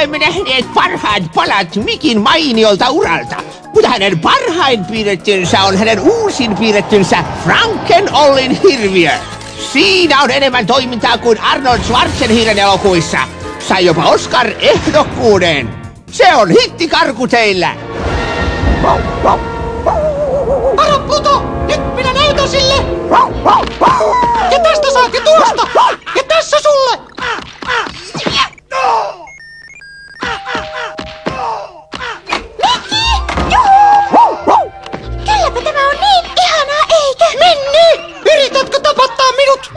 Olemme nähneet parhaat palat Mikin mainiolta uralta, mutta hänen parhain piirrettynsä on hänen uusin piirrettynsä Franken Ollin hirviö. Siinä on enemmän toimintaa kuin Arnold Schwarzeneggerin elokuissa. Sai jopa Oscar-ehdokkuuden. Se on hittikarku teillä. Varo, Pluto! Nyt minä näytän sille! Ja tästä saat ja tuosta! Ja tässä sulle! Mikki! Juhu! Kylläpä tämä on niin ihanaa, eikö? Minni! Yritätkö tapattaa minut?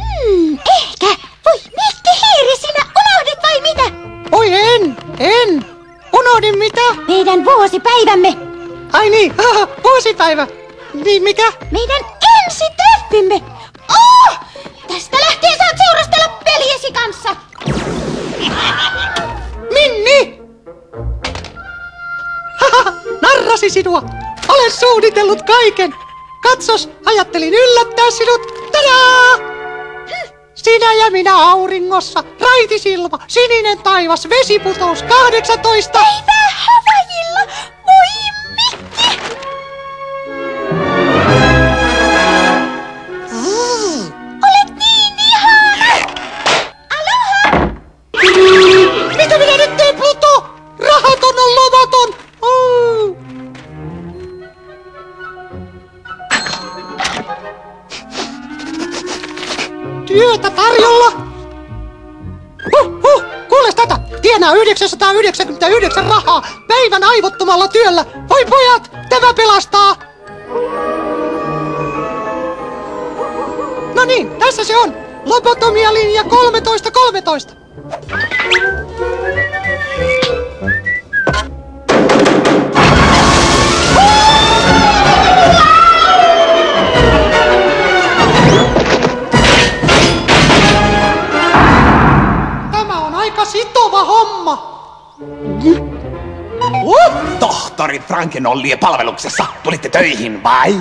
Ehkä. Voi Mikki Hiiri, sinä unohdit vai mitä? Oi en! Unohdin mitä? Meidän vuosipäivämme. Ai niin, vuosipäivä. Niin mikä? Meidän ensitreffimme. Tästä lähtien saat seurustella veljesi kanssa. Minni! Narrasi sinua! Olen suunnitellut kaiken! Katsos, ajattelin yllättää sinut! Tadaa! Sinä ja minä auringossa, raitisilma, sininen taivas, vesiputous, 18... Päivää Havajilla! Voi Mikki! Olet niin ihana! Aloha! Mitä minä nyt teen, Pluto? Rahaton on lomaton! Työtä tarjolla! Kuules tätä! Tienaa 999 rahaa päivän aivottomalla työllä! Voi pojat, tämä pelastaa! No niin, tässä se on! Lobotomialinja 1313. Tämä on aika sitova homma. Tohtori Franken Ollien palveluksessa. Tulitte töihin vai?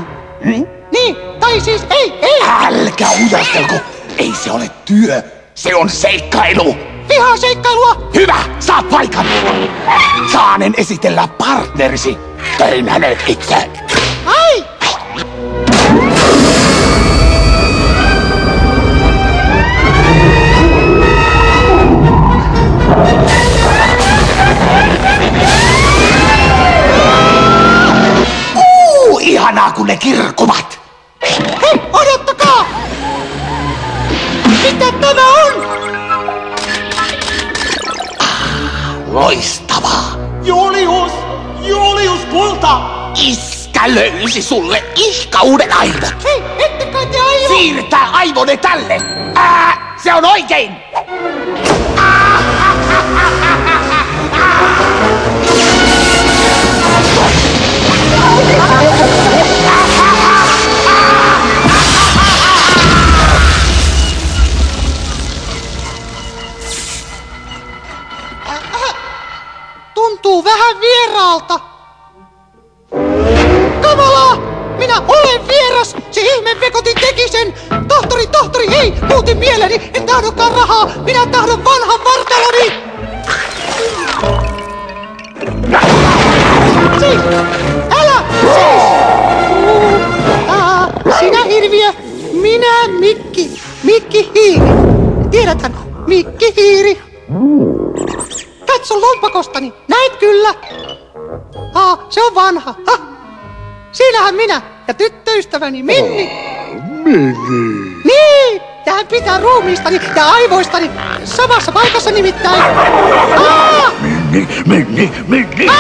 Niin, tai siis ei! Älkää ujastelko! Ei se ole työ, se on seikkailu! Vihaa seikkailua! Hyvä, saat paikan! Saanen esitellä partnerisi. Tein hänet itse. Ai! Ihanaa kun ne kirkuvat! Hei, odottakaa! Mitä tämä on? Loistavaa! Julius kulta! Iskä löysi sulle uuden aivot! Hei, ette kai te aio? Siirtää aivone tälle! Se on oikein! Tuntuu vähän vieraalta. Kamalaa! Minä olen vieras! Se ihmevekotin teki sen! Tohtori, ei! Muutin mieleni! En tahdokaan rahaa! Minä tahdon vanhan vartaloni! Siis! Älä! Siis! Sinä hirviö! Minä Mikki! Mikki Hiiri! Tiedäthän, Mikki Hiiri! Katso lompakostani! Näet kyllä! Se on vanha! Siinähän minä ja tyttöystäväni Minni! Minni! Niin! Tähän pitää ruumiistani ja aivoistani samassa paikassa nimittäin! Minni! Minni!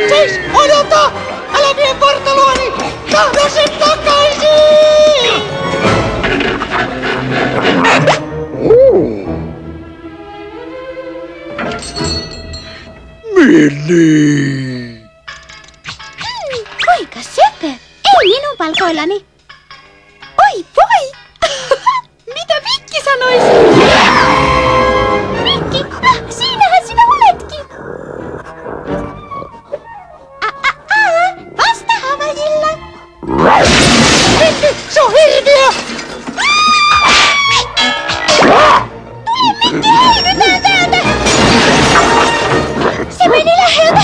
Siis, odota! Älä vie vartaloani! Tahdon sen takaisin! Minni! Kuinka söpö! Ei minun palkoillani! Oi voi! Mitä Mikki sanoisi? Mikki, siinähän sinä oletkin! Vasta Havajilla! Mikki, se on hirviö! Tule Mikki! Vältytään täältä! Se meni läheltä!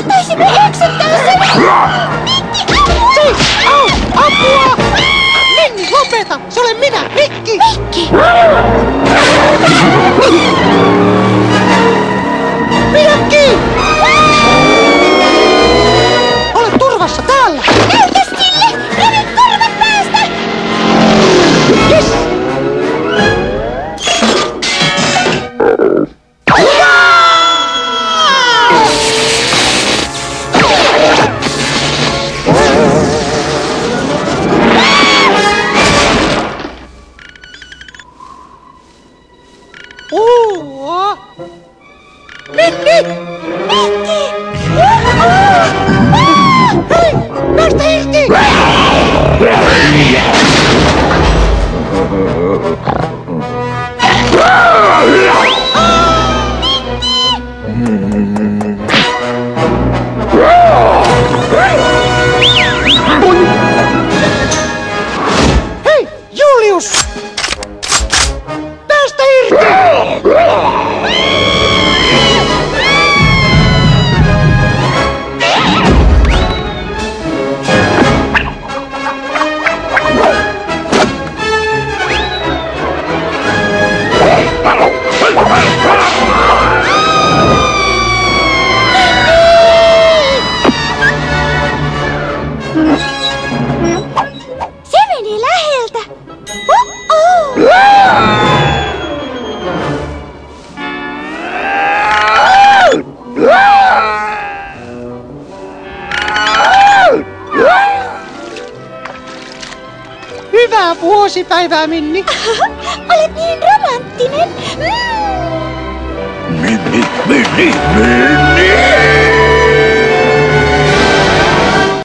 Taisimme eksyttää sen! Mikki, apua! Apua! Minni, lopeta! Se olen minä, Mikki! Mikki! Mikki! Olet turvassa täällä! Näytä sille! Revit korvat päästä! Yes! Minni! Mikki! Hei! Päästä irti! Hei! Julius! Päästä irti! Se meni läheltä! Hyvää vuosipäivää, Minni! Olet niin romanttinen! Minni, Minni, Minni!